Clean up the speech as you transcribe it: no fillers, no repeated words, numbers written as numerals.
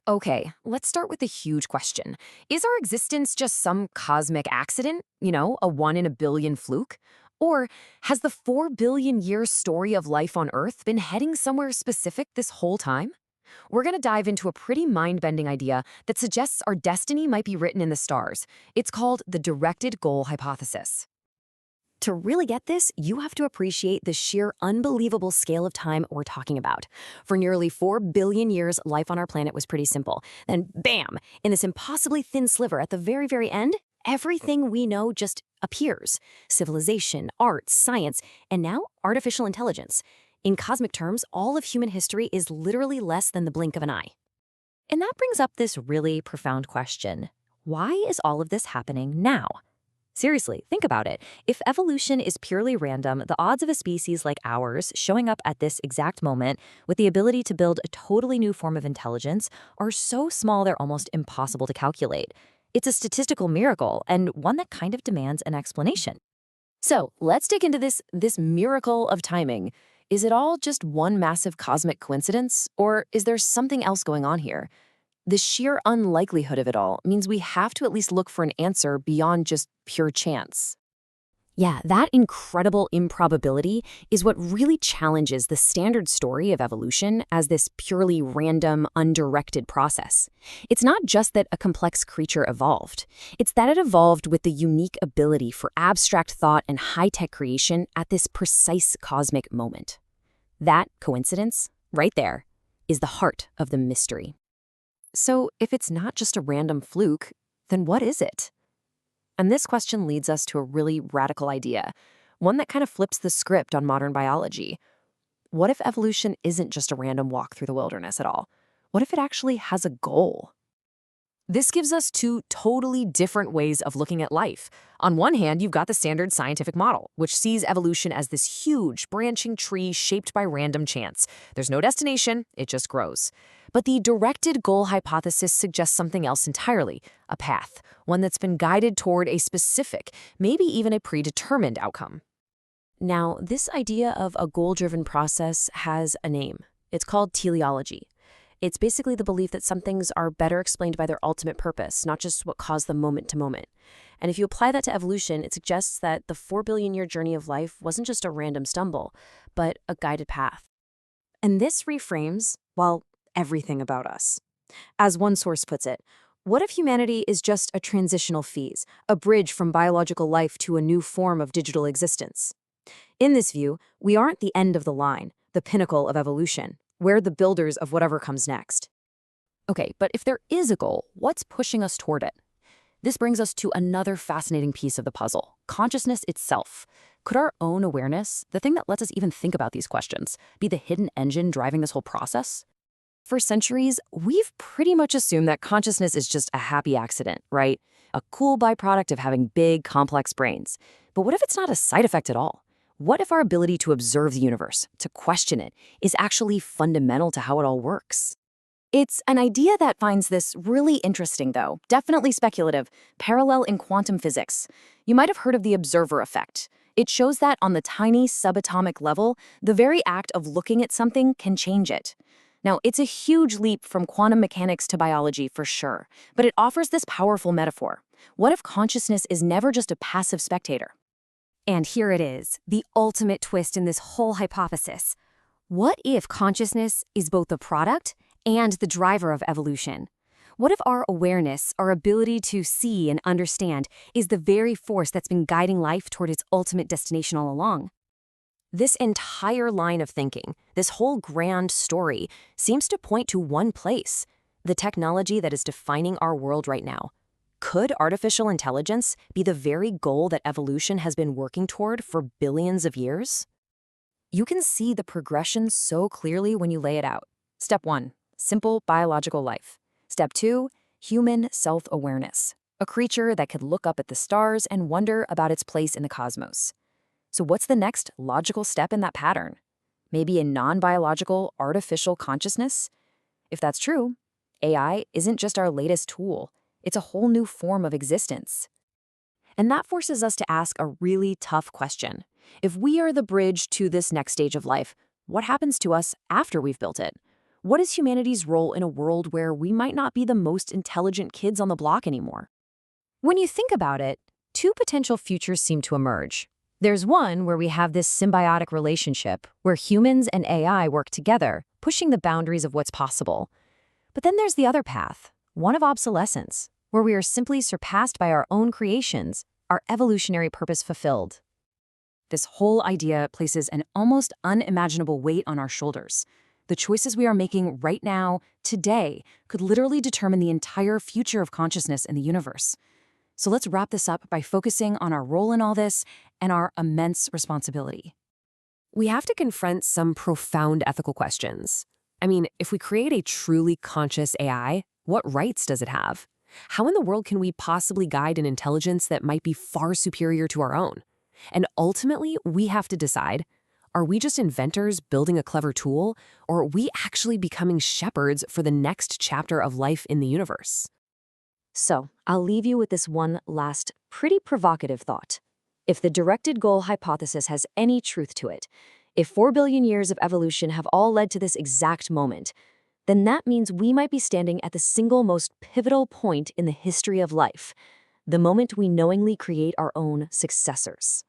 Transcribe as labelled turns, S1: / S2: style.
S1: Okay, let's start with the huge question. Is our existence just some cosmic accident? A one in a billion fluke? Or has the 4 billion year story of life on Earth been heading somewhere specific this whole time? We're going to dive into a pretty mind bending idea that suggests our destiny might be written in the stars. It's called the directed goal hypothesis. To really get this, you have to appreciate the sheer unbelievable scale of time we're talking about. For nearly 4 billion years, life on our planet was pretty simple. Then, bam, in this impossibly thin sliver at the very, very end, everything we know just appears. Civilization, art, science, and now artificial intelligence. In cosmic terms, all of human history is literally less than the blink of an eye. And that brings up this really profound question. Why is all of this happening now? Seriously, think about it. If evolution is purely random, the odds of a species like ours showing up at this exact moment with the ability to build a totally new form of intelligence are so small they're almost impossible to calculate. It's a statistical miracle, and one that kind of demands an explanation. So let's dig into this miracle of timing. Is it all just one massive cosmic coincidence, or is there something else going on here? The sheer unlikelihood of it all means we have to at least look for an answer beyond just pure chance. Yeah, that incredible improbability is what really challenges the standard story of evolution as this purely random, undirected process. It's not just that a complex creature evolved, it's that it evolved with the unique ability for abstract thought and high-tech creation at this precise cosmic moment. That coincidence, right there, is the heart of the mystery. So, if it's not just a random fluke, then what is it? And this question leads us to a really radical idea, one that kind of flips the script on modern biology. What if evolution isn't just a random walk through the wilderness at all? What if it actually has a goal? This gives us two totally different ways of looking at life. On one hand, you've got the standard scientific model, which sees evolution as this huge, branching tree shaped by random chance. There's no destination, it just grows. But the directed goal hypothesis suggests something else entirely, a path, one that's been guided toward a specific, maybe even a predetermined outcome. Now, this idea of a goal-driven process has a name. It's called teleology. It's basically the belief that some things are better explained by their ultimate purpose, not just what caused them moment to moment. And if you apply that to evolution, it suggests that the 4 billion year journey of life wasn't just a random stumble, but a guided path. And this reframes, well, everything about us. As one source puts it, what if humanity is just a transitional phase, a bridge from biological life to a new form of digital existence? In this view, we aren't the end of the line, the pinnacle of evolution. We're the builders of whatever comes next. Okay, but if there is a goal, what's pushing us toward it? This brings us to another fascinating piece of the puzzle, consciousness itself. Could our own awareness, the thing that lets us even think about these questions, be the hidden engine driving this whole process? For centuries, we've pretty much assumed that consciousness is just a happy accident, right? A cool byproduct of having big, complex brains. But what if it's not a side effect at all? What if our ability to observe the universe, to question it, is actually fundamental to how it all works? It's an idea that finds this really interesting, though, definitely speculative, parallel in quantum physics. You might have heard of the observer effect. It shows that on the tiny subatomic level, the very act of looking at something can change it. Now, it's a huge leap from quantum mechanics to biology for sure, but it offers this powerful metaphor. What if consciousness is never just a passive spectator? And here it is, the ultimate twist in this whole hypothesis. What if consciousness is both the product and the driver of evolution? What if our awareness, our ability to see and understand, is the very force that's been guiding life toward its ultimate destination all along? This entire line of thinking, this whole grand story, seems to point to one place, the technology that is defining our world right now. Could artificial intelligence be the very goal that evolution has been working toward for billions of years? You can see the progression so clearly when you lay it out. Step 1, simple biological life. Step 2, human self-awareness, a creature that could look up at the stars and wonder about its place in the cosmos. So what's the next logical step in that pattern? Maybe a non-biological, artificial consciousness? If that's true, AI isn't just our latest tool. It's a whole new form of existence. And that forces us to ask a really tough question. If we are the bridge to this next stage of life, what happens to us after we've built it? What is humanity's role in a world where we might not be the most intelligent kids on the block anymore? When you think about it, two potential futures seem to emerge. There's one where we have this symbiotic relationship, where humans and AI work together, pushing the boundaries of what's possible. But then there's the other path, one of obsolescence, where we are simply surpassed by our own creations, our evolutionary purpose fulfilled. This whole idea places an almost unimaginable weight on our shoulders. The choices we are making right now, today, could literally determine the entire future of consciousness in the universe. So let's wrap this up by focusing on our role in all this and our immense responsibility.
S2: We have to confront some profound ethical questions. I mean, if we create a truly conscious AI, what rights does it have? How in the world can we possibly guide an intelligence that might be far superior to our own? And ultimately, we have to decide, are we just inventors building a clever tool, or are we actually becoming shepherds for the next chapter of life in the universe?
S1: So, I'll leave you with this one last, pretty provocative thought. If the directed goal hypothesis has any truth to it, if 4 billion years of evolution have all led to this exact moment, then that means we might be standing at the single most pivotal point in the history of life, the moment we knowingly create our own successors.